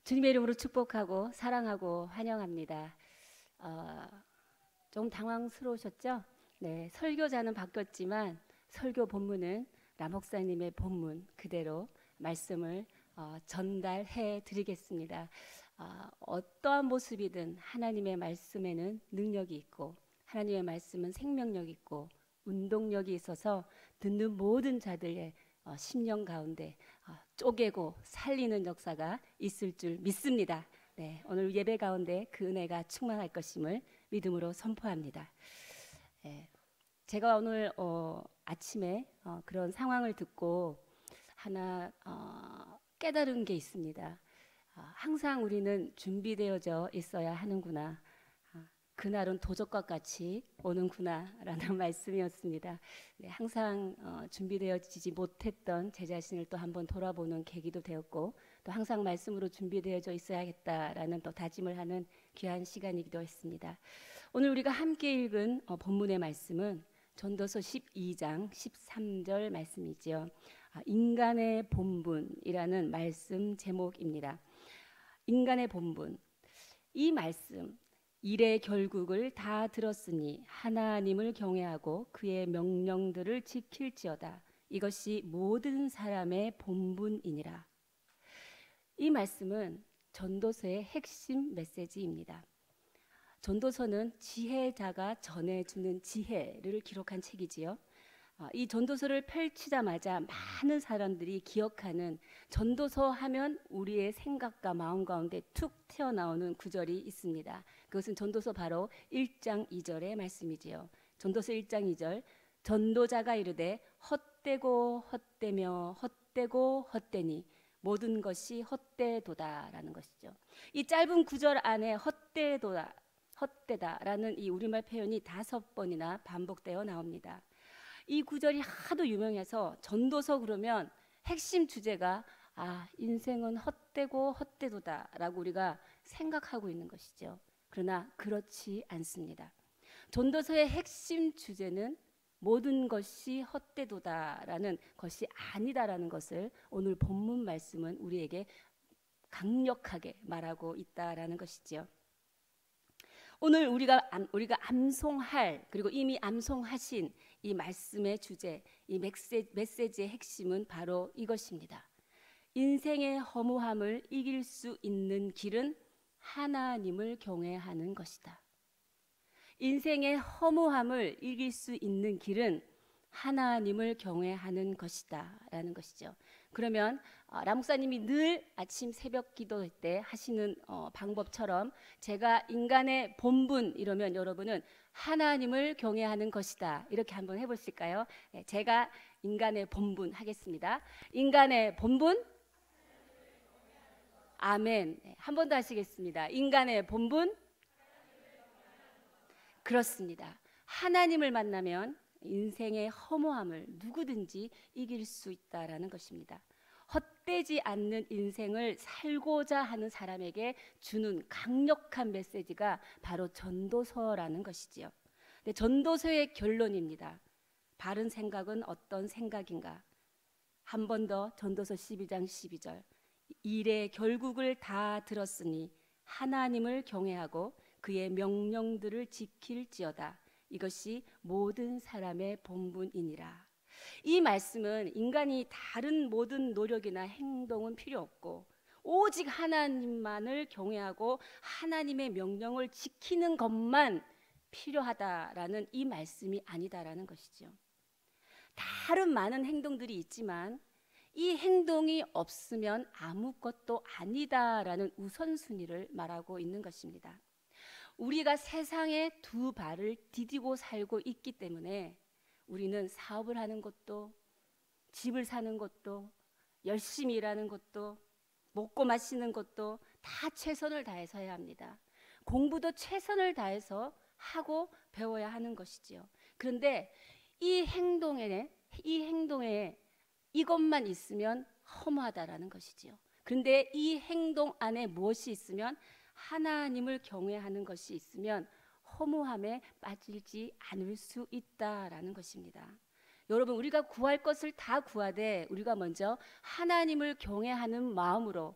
주님의 이름으로 축복하고 사랑하고 환영합니다. 좀 당황스러우셨죠? 네, 설교자는 바뀌었지만 설교 본문은 람 목사님의 본문 그대로 말씀을 전달해 드리겠습니다. 어떠한 모습이든 하나님의 말씀에는 능력이 있고 하나님의 말씀은 생명력이 있고 운동력이 있어서 듣는 모든 자들의 심령 가운데 쪼개고 살리는 역사가 있을 줄 믿습니다. 네, 오늘 예배 가운데 그 은혜가 충만할 것임을 믿음으로 선포합니다. 제가 오늘 아침에 그런 상황을 듣고 하나 깨달은 게 있습니다. 항상 우리는 준비되어져 있어야 하는구나. 그날은 도적과 같이 오는구나라는 말씀이었습니다. 네, 항상 준비되어지지 못했던 제 자신을 또 한번 돌아보는 계기도 되었고, 또 항상 말씀으로 준비되어져 있어야겠다라는 또 다짐을 하는 귀한 시간이기도 했습니다. 오늘 우리가 함께 읽은 본문의 말씀은 전도서 12장 13절 말씀이지요. 인간의 본분이라는 말씀 제목입니다. 인간의 본분. 이 말씀, 일의 결국을 다 들었으니 하나님을 경외하고 그의 명령들을 지킬지어다. 이것이 모든 사람의 본분이니라. 이 말씀은 전도서의 핵심 메시지입니다. 전도서는 지혜자가 전해주는 지혜를 기록한 책이지요. 이 전도서를 펼치자마자 많은 사람들이 기억하는, 전도서 하면 우리의 생각과 마음 가운데 툭 튀어나오는 구절이 있습니다. 그것은 전도서 바로 1장 2절의 말씀이지요. 전도서 1장 2절, 전도자가 이르되 헛되고 헛되며 헛되고 헛되니 모든 것이 헛되도다라는 것이죠. 이 짧은 구절 안에 헛되도다, 헛되다라는 이 우리말 표현이 5번이나 반복되어 나옵니다. 이 구절이 하도 유명해서 전도서 그러면 핵심 주제가 인생은 헛되고 헛되도다라고 우리가 생각하고 있는 것이죠. 그러나 그렇지 않습니다. 전도서의 핵심 주제는 모든 것이 헛되도다라는 것이 아니다라는 것을 오늘 본문 말씀은 우리에게 강력하게 말하고 있다라는 것이죠. 오늘 우리가 암송할, 그리고 이미 암송하신 이 말씀의 주제, 이 메시지의 핵심은 바로 이것입니다. 인생의 허무함을 이길 수 있는 길은 하나님을 경외하는 것이다. 인생의 허무함을 이길 수 있는 길은 하나님을 경외하는 것이다 라는 것이죠. 그러면 람 목사님이 늘 아침 새벽 기도 때 하시는 방법처럼 제가 인간의 본분 이러면 여러분은 하나님을 경외하는 것이다 이렇게 한번 해보실까요? 제가 인간의 본분 하겠습니다. 인간의 본분, 아멘. 한 번 더 하시겠습니다. 인간의 본분, 그렇습니다. 하나님을 만나면 인생의 허무함을 누구든지 이길 수 있다라는 것입니다. 헛되지 않는 인생을 살고자 하는 사람에게 주는 강력한 메시지가 바로 전도서라는 것이지요. 근데 전도서의 결론입니다. 바른 생각은 어떤 생각인가? 한 번 더 전도서 12장 12절. 일의 결국을 다 들었으니 하나님을 경외하고 그의 명령들을 지킬지어다. 이것이 모든 사람의 본분이니라. 이 말씀은 인간이 다른 모든 노력이나 행동은 필요 없고 오직 하나님만을 경외하고 하나님의 명령을 지키는 것만 필요하다라는 이 말씀이 아니다라는 것이죠. 다른 많은 행동들이 있지만 이 행동이 없으면 아무것도 아니다라는 우선순위를 말하고 있는 것입니다. 우리가 세상에 두 발을 디디고 살고 있기 때문에 우리는 사업을 하는 것도, 집을 사는 것도, 열심히 일하는 것도, 먹고 마시는 것도 다 최선을 다해서 해야 합니다. 공부도 최선을 다해서 하고 배워야 하는 것이지요. 그런데 이 행동에 이것만 있으면 허무하다라는 것이지요. 그런데 이 행동 안에 무엇이 있으면, 하나님을 경외하는 것이 있으면 허무함에 빠지지 않을 수 있다라는 것입니다. 여러분, 우리가 구할 것을 다 구하되 우리가 먼저 하나님을 경외하는 마음으로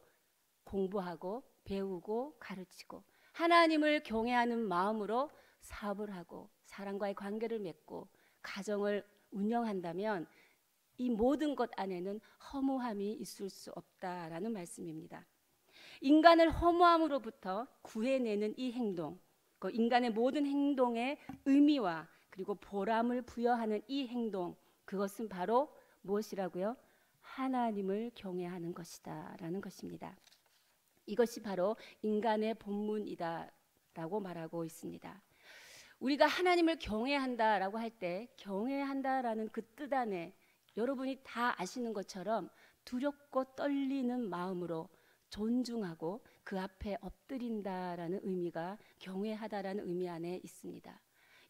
공부하고 배우고 가르치고 하나님을 경외하는 마음으로 사업을 하고 사람과의 관계를 맺고 가정을 운영한다면 이 모든 것 안에는 허무함이 있을 수 없다라는 말씀입니다. 인간을 허무함으로부터 구해내는 이 행동, 그 인간의 모든 행동의 의미와 그리고 보람을 부여하는 이 행동, 그것은 바로 무엇이라고요? 하나님을 경외하는 것이다 라는 것입니다. 이것이 바로 인간의 본문이다 라고 말하고 있습니다. 우리가 하나님을 경외한다라고 할 때 경외한다라는 그 뜻 안에 여러분이 다 아시는 것처럼 두렵고 떨리는 마음으로 존중하고 그 앞에 엎드린다라는 의미가 경외하다라는 의미 안에 있습니다.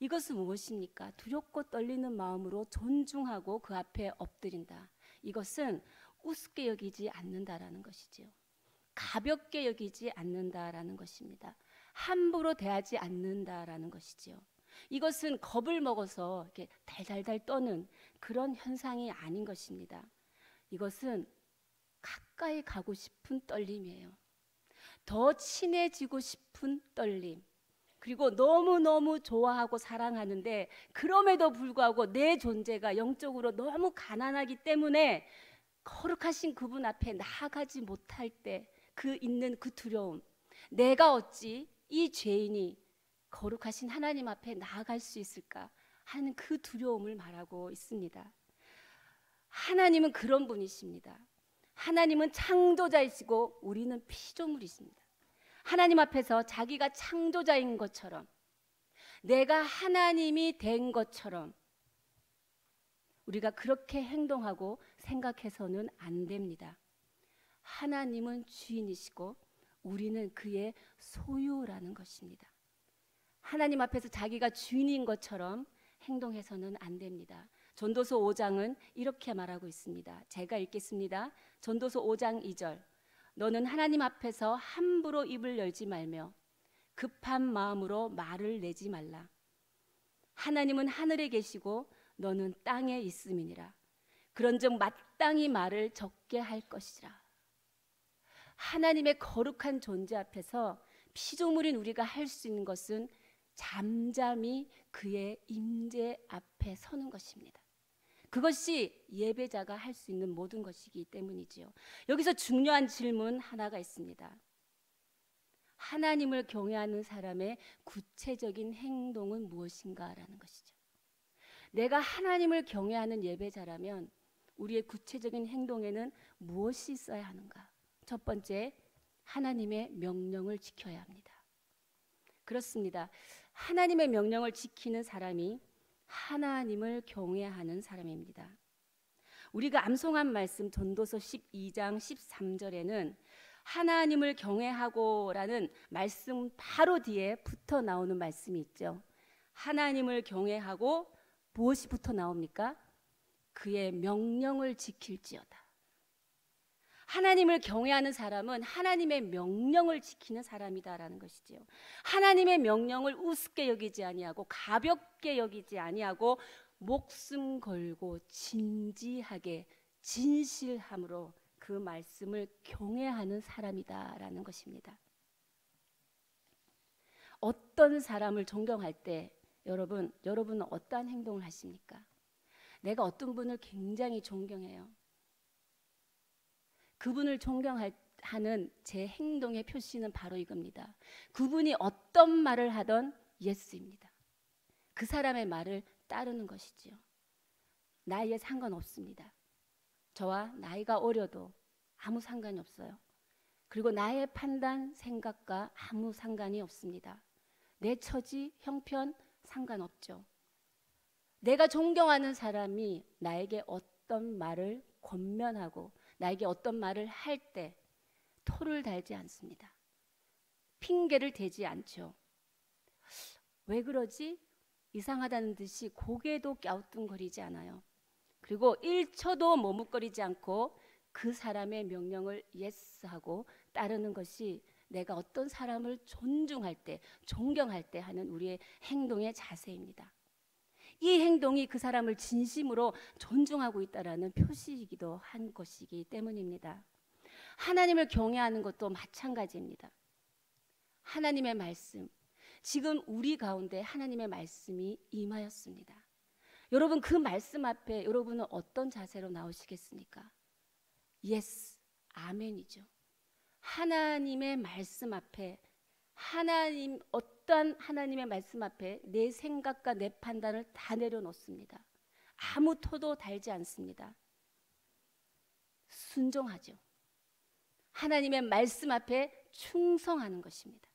이것은 무엇입니까? 두렵고 떨리는 마음으로 존중하고 그 앞에 엎드린다. 이것은 우습게 여기지 않는다라는 것이지요. 가볍게 여기지 않는다라는 것입니다. 함부로 대하지 않는다라는 것이지요. 이것은 겁을 먹어서 이렇게 달달달 떠는 그런 현상이 아닌 것입니다. 이것은 가까이 가고 싶은 떨림이에요. 더 친해지고 싶은 떨림. 그리고 너무너무 좋아하고 사랑하는데 그럼에도 불구하고 내 존재가 영적으로 너무 가난하기 때문에 거룩하신 그분 앞에 나아가지 못할 때 그 있는 그 두려움. 내가 어찌 이 죄인이 거룩하신 하나님 앞에 나아갈 수 있을까 하는 그 두려움을 말하고 있습니다. 하나님은 그런 분이십니다. 하나님은 창조자이시고 우리는 피조물이십니다. 하나님 앞에서 자기가 창조자인 것처럼 내가 하나님이 된 것처럼 우리가 그렇게 행동하고 생각해서는 안 됩니다. 하나님은 주인이시고 우리는 그의 소유라는 것입니다. 하나님 앞에서 자기가 주인인 것처럼 행동해서는 안 됩니다. 전도서 5장은 이렇게 말하고 있습니다. 제가 읽겠습니다. 전도서 5장 2절. 너는 하나님 앞에서 함부로 입을 열지 말며 급한 마음으로 말을 내지 말라. 하나님은 하늘에 계시고 너는 땅에 있음이니라. 그런즉 마땅히 말을 적게 할 것이라. 하나님의 거룩한 존재 앞에서 피조물인 우리가 할 수 있는 것은 잠잠히 그의 임재 앞에 서는 것입니다. 그것이 예배자가 할 수 있는 모든 것이기 때문이지요. 여기서 중요한 질문 하나가 있습니다. 하나님을 경외하는 사람의 구체적인 행동은 무엇인가라는 것이죠. 내가 하나님을 경외하는 예배자라면 우리의 구체적인 행동에는 무엇이 있어야 하는가? 첫 번째, 하나님의 명령을 지켜야 합니다. 그렇습니다. 하나님의 명령을 지키는 사람이 하나님을 경외하는 사람입니다. 우리가 암송한 말씀 전도서 12장 13절에는 하나님을 경외하고라는 말씀 바로 뒤에 붙어 나오는 말씀이 있죠. 하나님을 경외하고 무엇이 붙어 나옵니까? 그의 명령을 지킬지어다. 하나님을 경외하는 사람은 하나님의 명령을 지키는 사람이다라는 것이지요. 하나님의 명령을 우습게 여기지 아니하고 가볍게 여기지 아니하고 목숨 걸고 진지하게 진실함으로 그 말씀을 경외하는 사람이다라는 것입니다. 어떤 사람을 존경할 때 여러분은 어떠한 행동을 하십니까? 내가 어떤 분을 굉장히 존경해요. 그분을 존경하는 제 행동의 표시는 바로 이겁니다. 그분이 어떤 말을 하던 예스입니다. 그 사람의 말을 따르는 것이지요. 나이에 상관없습니다. 저와 나이가 어려도 아무 상관이 없어요. 그리고 나의 판단, 생각과 아무 상관이 없습니다. 내 처지, 형편 상관없죠. 내가 존경하는 사람이 나에게 어떤 말을 권면하고 나에게 어떤 말을 할 때 토를 달지 않습니다. 핑계를 대지 않죠. 왜 그러지? 이상하다는 듯이 고개도 갸우뚱거리지 않아요. 그리고 1초도 머뭇거리지 않고 그 사람의 명령을 예스하고 따르는 것이 내가 어떤 사람을 존중할 때, 존경할 때 하는 우리의 행동의 자세입니다. 이 행동이 그 사람을 진심으로 존중하고 있다는 표시이기도 한 것이기 때문입니다. 하나님을 경외하는 것도 마찬가지입니다. 하나님의 말씀, 지금 우리 가운데 하나님의 말씀이 임하였습니다. 여러분, 그 말씀 앞에 여러분은 어떤 자세로 나오시겠습니까? 예스, 아멘이죠. 하나님의 말씀 앞에, 어떠한 하나님의 말씀 앞에 내 생각과 내 판단을 다 내려놓습니다. 아무 토도 달지 않습니다. 순종하죠. 하나님의 말씀 앞에 충성하는 것입니다.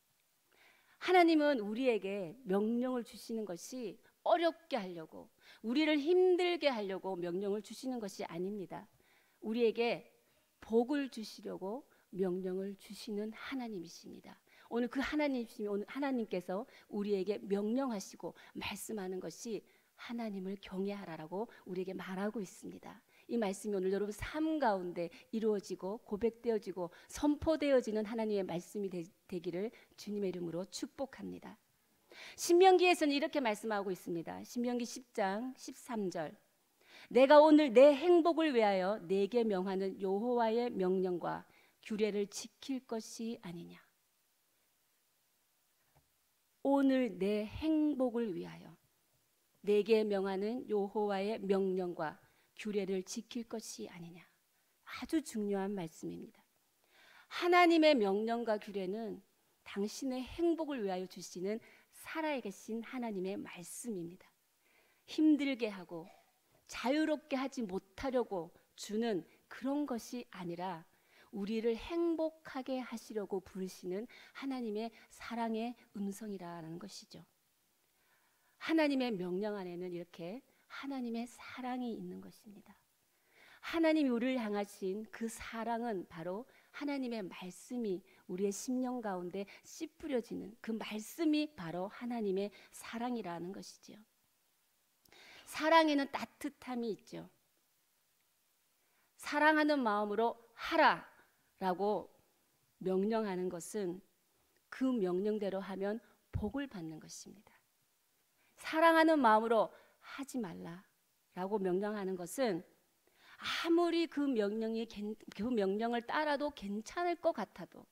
하나님은 우리에게 명령을 주시는 것이 어렵게 하려고, 우리를 힘들게 하려고 명령을 주시는 것이 아닙니다. 우리에게 복을 주시려고 명령을 주시는 하나님이십니다. 오늘 그 하나님께서 우리에게 명령하시고 말씀하는 것이 하나님을 경외하라라고 우리에게 말하고 있습니다. 이 말씀이 오늘 여러분 삶 가운데 이루어지고 고백되어지고 선포되어지는 하나님의 말씀이 되기를 주님의 이름으로 축복합니다. 신명기에서는 이렇게 말씀하고 있습니다. 신명기 10장 13절, 내가 오늘 내 행복을 위하여 내게 명하는 여호와의 명령과 규례를 지킬 것이 아니냐. 오늘 내 행복을 위하여 내게 명하는 여호와의 명령과 규례를 지킬 것이 아니냐. 아주 중요한 말씀입니다. 하나님의 명령과 규례는 당신의 행복을 위하여 주시는 살아계신 하나님의 말씀입니다. 힘들게 하고 자유롭게 하지 못하려고 주는 그런 것이 아니라 우리를 행복하게 하시려고 부르시는 하나님의 사랑의 음성이라는 것이죠. 하나님의 명령 안에는 이렇게 하나님의 사랑이 있는 것입니다. 하나님이 우리를 향하신 그 사랑은 바로 하나님의 말씀이 우리의 심령 가운데 씨 뿌려지는 그 말씀이 바로 하나님의 사랑이라는 것이지요. 사랑에는 따뜻함이 있죠. 사랑하는 마음으로 하라라고 명령하는 것은 그 명령대로 하면 복을 받는 것입니다. 사랑하는 마음으로 하지 말라라고 명령하는 것은 아무리 그 명령을 따라도 괜찮을 것 같아도,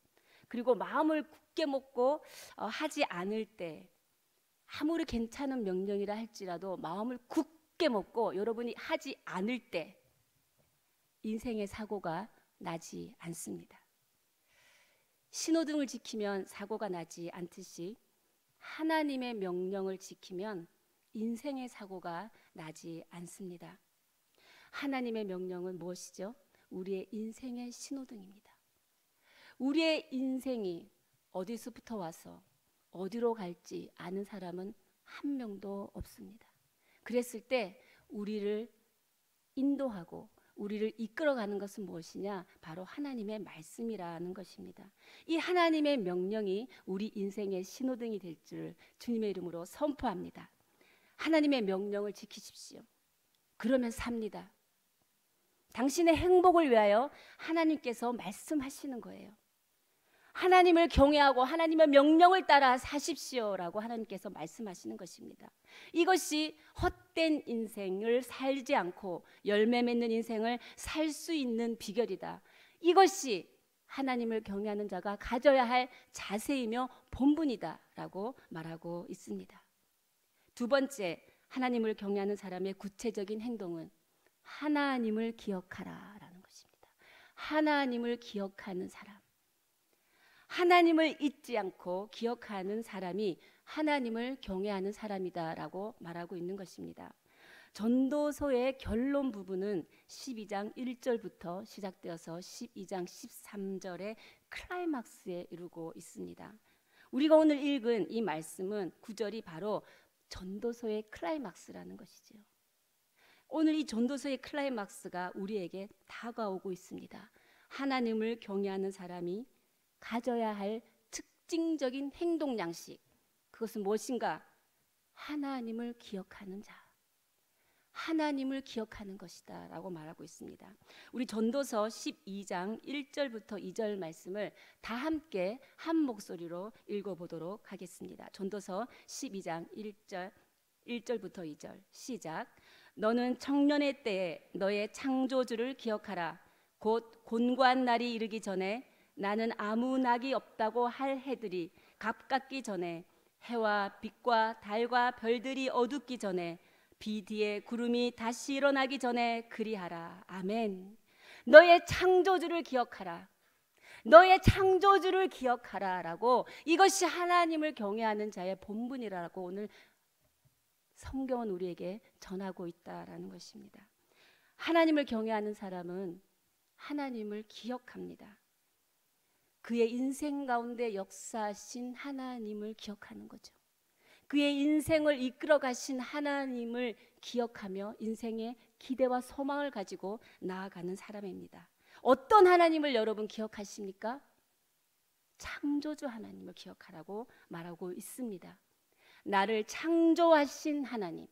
그리고 마음을 굳게 먹고 하지 않을 때, 아무리 괜찮은 명령이라 할지라도 마음을 굳게 먹고 여러분이 하지 않을 때 인생의 사고가 나지 않습니다. 신호등을 지키면 사고가 나지 않듯이 하나님의 명령을 지키면 인생의 사고가 나지 않습니다. 하나님의 명령은 무엇이죠? 우리의 인생의 신호등입니다. 우리의 인생이 어디서부터 와서 어디로 갈지 아는 사람은 한 명도 없습니다. 그랬을 때 우리를 인도하고 우리를 이끌어가는 것은 무엇이냐? 바로 하나님의 말씀이라는 것입니다. 이 하나님의 명령이 우리 인생의 신호등이 될 줄 주님의 이름으로 선포합니다. 하나님의 명령을 지키십시오. 그러면 삽니다. 당신의 행복을 위하여 하나님께서 말씀하시는 거예요. 하나님을 경외하고 하나님의 명령을 따라 사십시오라고 하나님께서 말씀하시는 것입니다. 이것이 헛된 인생을 살지 않고 열매 맺는 인생을 살 수 있는 비결이다. 이것이 하나님을 경외하는 자가 가져야 할 자세이며 본분이다라고 말하고 있습니다. 두 번째, 하나님을 경외하는 사람의 구체적인 행동은 하나님을 기억하라라는 것입니다. 하나님을 기억하는 사람, 하나님을 잊지 않고 기억하는 사람이 하나님을 경외하는 사람이다라고 말하고 있는 것입니다. 전도서의 결론 부분은 12장 1절부터 시작되어서 12장 13절의 클라이막스에 이르고 있습니다. 우리가 오늘 읽은 이 말씀은 9절이 바로 전도서의 클라이막스라는 것이지요. 오늘 이 전도서의 클라이막스가 우리에게 다가오고 있습니다. 하나님을 경외하는 사람이 가져야 할 특징적인 행동 양식, 그것은 무엇인가? 하나님을 기억하는 자, 하나님을 기억하는 것이다 라고 말하고 있습니다. 우리 전도서 12장 1절부터 2절 말씀을 다 함께 한 목소리로 읽어보도록 하겠습니다. 전도서 12장 1절부터 2절 시작. 너는 청년의 때에 너의 창조주를 기억하라. 곧 곤고한 날이 이르기 전에 나는 아무 낙이 없다고 할 해들이 갑갑기 전에 해와 빛과 달과 별들이 어둡기 전에 비 뒤에 구름이 다시 일어나기 전에 그리하라. 아멘. 너의 창조주를 기억하라. 너의 창조주를 기억하라 라고, 이것이 하나님을 경외하는 자의 본분이라고 오늘 성경은 우리에게 전하고 있다라는 것입니다. 하나님을 경외하는 사람은 하나님을 기억합니다. 그의 인생 가운데 역사하신 하나님을 기억하는 거죠. 그의 인생을 이끌어 가신 하나님을 기억하며 인생의 기대와 소망을 가지고 나아가는 사람입니다. 어떤 하나님을 여러분 기억하십니까? 창조주 하나님을 기억하라고 말하고 있습니다. 나를 창조하신 하나님,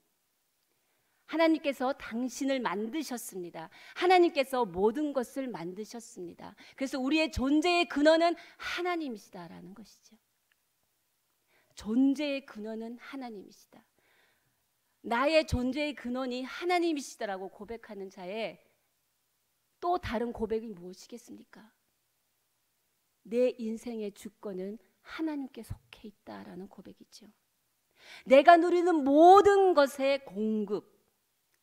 하나님께서 당신을 만드셨습니다. 하나님께서 모든 것을 만드셨습니다. 그래서 우리의 존재의 근원은 하나님이시다라는 것이죠. 존재의 근원은 하나님이시다. 나의 존재의 근원이 하나님이시다라고 고백하는 자의 또 다른 고백이 무엇이겠습니까? 내 인생의 주권은 하나님께 속해 있다라는 고백이죠. 내가 누리는 모든 것의 공급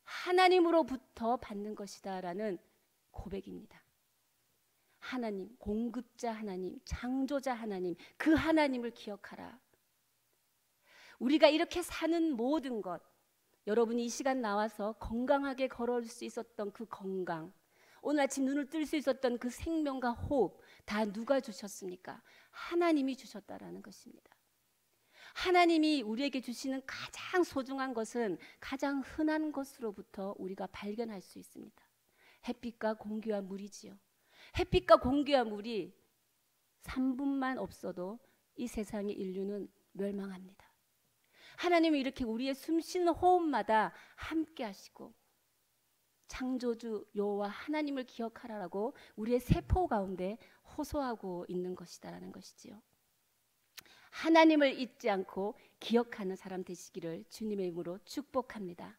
하나님으로부터 받는 것이다라는 고백입니다. 하나님, 공급자 하나님, 창조자 하나님, 그 하나님을 기억하라. 우리가 이렇게 사는 모든 것, 여러분이 이 시간 나와서 건강하게 걸어올 수 있었던 그 건강, 오늘 아침 눈을 뜰 수 있었던 그 생명과 호흡, 다 누가 주셨습니까? 하나님이 주셨다라는 것입니다. 하나님이 우리에게 주시는 가장 소중한 것은 가장 흔한 것으로부터 우리가 발견할 수 있습니다. 햇빛과 공기와 물이지요. 햇빛과 공기와 물이 3분만 없어도 이 세상의 인류는 멸망합니다. 하나님이 이렇게 우리의 숨쉬는 호흡마다 함께 하시고 창조주 여호와 하나님을 기억하라라고 우리의 세포 가운데 호소하고 있는 것이다라는 것이지요. 하나님을 잊지 않고 기억하는 사람 되시기를 주님의 이름으로 축복합니다.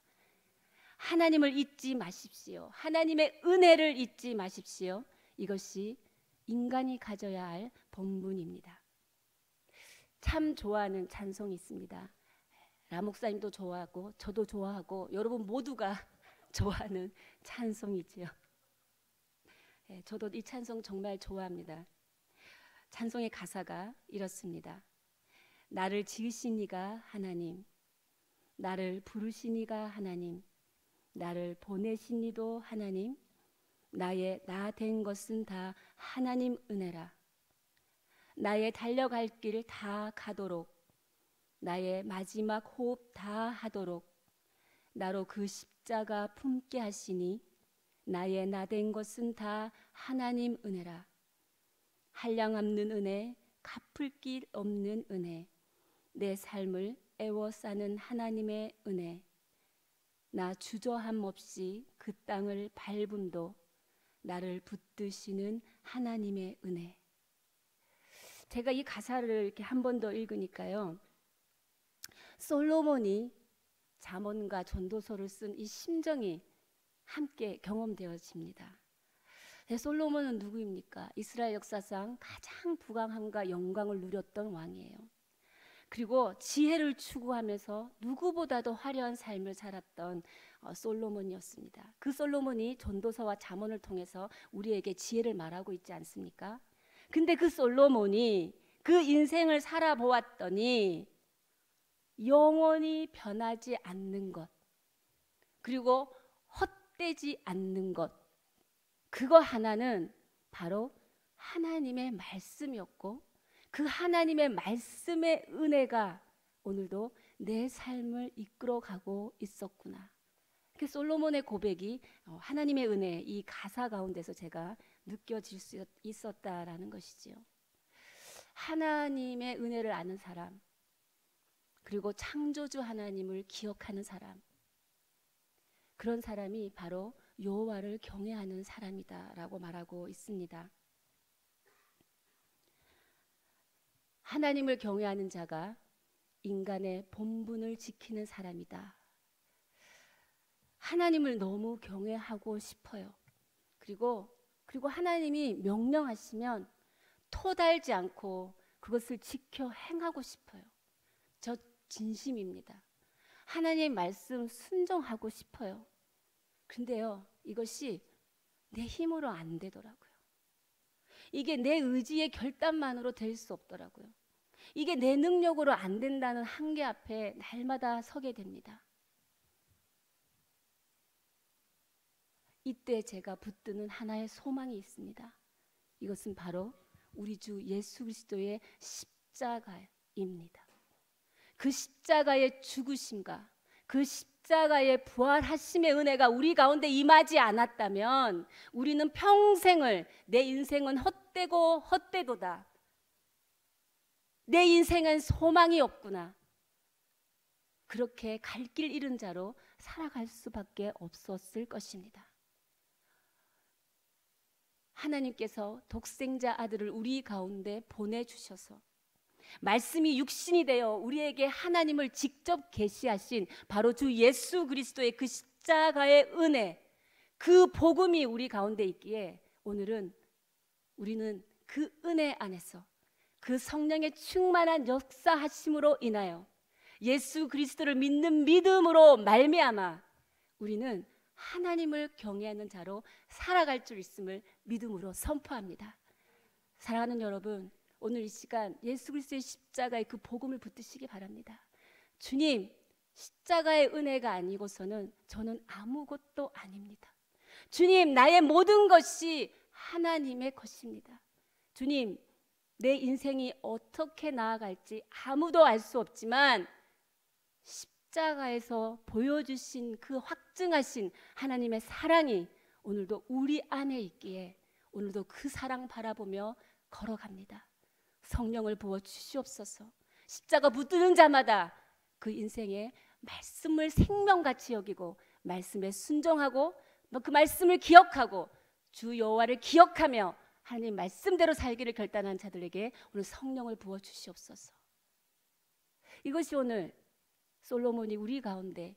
하나님을 잊지 마십시오. 하나님의 은혜를 잊지 마십시오. 이것이 인간이 가져야 할 본분입니다. 참 좋아하는 찬송이 있습니다. 라 목사님도 좋아하고 저도 좋아하고 여러분 모두가 좋아하는 찬송이지요. 저도 이 찬송 정말 좋아합니다. 찬송의 가사가 이렇습니다. 나를 지으신 이가 하나님, 나를 부르신 이가 하나님, 나를 보내신 이도 하나님, 나의 나 된 것은 다 하나님 은혜라. 나의 달려갈 길 다 가도록, 나의 마지막 호흡 다 하도록 나로 그 십자가 품게 하시니 나의 나 된 것은 다 하나님 은혜라. 한량 없는 은혜, 갚을 길 없는 은혜, 내 삶을 애워싸는 하나님의 은혜, 나 주저함 없이 그 땅을 밟음도 나를 붙드시는 하나님의 은혜. 제가 이 가사를 이렇게 한 번 더 읽으니까요, 솔로몬이 잠언과 전도서를 쓴 이 심정이 함께 경험되어집니다. 솔로몬은 누구입니까? 이스라엘 역사상 가장 부강함과 영광을 누렸던 왕이에요. 그리고 지혜를 추구하면서 누구보다도 화려한 삶을 살았던 솔로몬이었습니다. 그 솔로몬이 전도서와 잠언을 통해서 우리에게 지혜를 말하고 있지 않습니까? 근데 그 솔로몬이 그 인생을 살아보았더니 영원히 변하지 않는 것, 그리고 헛되지 않는 것, 그거 하나는 바로 하나님의 말씀이었고 그 하나님의 말씀의 은혜가 오늘도 내 삶을 이끌어가고 있었구나. 그 솔로몬의 고백이 하나님의 은혜, 이 가사 가운데서 제가 느껴질 수 있었다라는 것이지요. 하나님의 은혜를 아는 사람, 그리고 창조주 하나님을 기억하는 사람, 그런 사람이 바로 여호와를 경외하는 사람이다라고 말하고 있습니다. 하나님을 경외하는 자가 인간의 본분을 지키는 사람이다. 하나님을 너무 경외하고 싶어요. 그리고 그리고 하나님이 명령하시면 토달지 않고 그것을 지켜 행하고 싶어요. 저 진심입니다. 하나님의 말씀 순종하고 싶어요. 근데요, 이것이 내 힘으로 안 되더라고요. 이게 내 의지의 결단만으로 될 수 없더라고요. 이게 내 능력으로 안 된다는 한계 앞에 날마다 서게 됩니다. 이때 제가 붙드는 하나의 소망이 있습니다. 이것은 바로 우리 주 예수 그리스도의 십자가입니다. 그 십자가의 죽으심과 그 십자가의 부활하심의 은혜가 우리 가운데 임하지 않았다면 우리는 평생을 내 인생은 헛되고 헛되도다. 내 인생은 소망이 없구나. 그렇게 갈 길 잃은 자로 살아갈 수밖에 없었을 것입니다. 하나님께서 독생자 아들을 우리 가운데 보내주셔서 말씀이 육신이 되어 우리에게 하나님을 직접 계시하신 바로 주 예수 그리스도의 그 십자가의 은혜, 그 복음이 우리 가운데 있기에 오늘은 우리는 그 은혜 안에서 그 성령의 충만한 역사하심으로 인하여 예수 그리스도를 믿는 믿음으로 말미암아 우리는 하나님을 경외하는 자로 살아갈 줄 있음을 믿음으로 선포합니다. 사랑하는 여러분, 오늘 이 시간 예수 그리스도의 십자가의 그 복음을 붙드시기 바랍니다. 주님, 십자가의 은혜가 아니고서는 저는 아무것도 아닙니다. 주님, 나의 모든 것이 하나님의 것입니다. 주님, 내 인생이 어떻게 나아갈지 아무도 알 수 없지만 십자가에서 보여주신 그 확증하신 하나님의 사랑이 오늘도 우리 안에 있기에 오늘도 그 사랑 바라보며 걸어갑니다. 성령을 부어 주시옵소서. 십자가 붙드는 자마다 그 인생의 말씀을 생명같이 여기고 말씀에 순종하고 그 말씀을 기억하고 주 여호와를 기억하며 하나님 말씀대로 살기를 결단한 자들에게 오늘 성령을 부어 주시옵소서. 이것이 오늘 솔로몬이 우리 가운데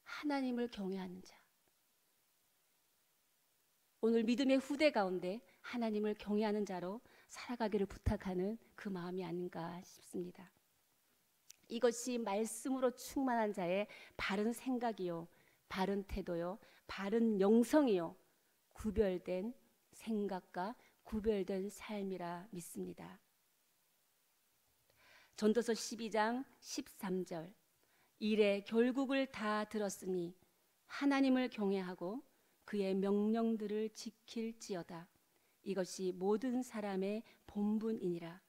하나님을 경외하는 자, 오늘 믿음의 후대 가운데 하나님을 경외하는 자로 살아가기를 부탁하는 그 마음이 아닌가 싶습니다. 이것이 말씀으로 충만한 자의 바른 생각이요, 바른 태도요, 바른 영성이요, 구별된 생각과 구별된 삶이라 믿습니다. 전도서 12장 13절, 이래 결국을 다 들었으니 하나님을 경외하고 그의 명령들을 지킬지어다. 이것이 모든 사람의 본분이니라.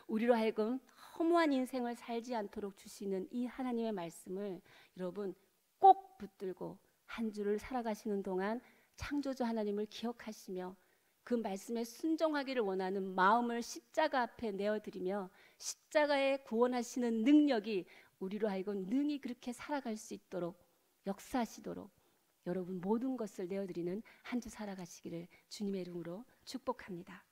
우리로 하여금 허무한 인생을 살지 않도록 주시는 이 하나님의 말씀을 여러분 꼭 붙들고 한 주를 살아가시는 동안 창조주 하나님을 기억하시며 그 말씀에 순종하기를 원하는 마음을 십자가 앞에 내어드리며 십자가에 구원하시는 능력이 우리로 하여금 능히 그렇게 살아갈 수 있도록 역사하시도록 여러분 모든 것을 내어드리는 한 주 살아가시기를 주님의 이름으로 축복합니다.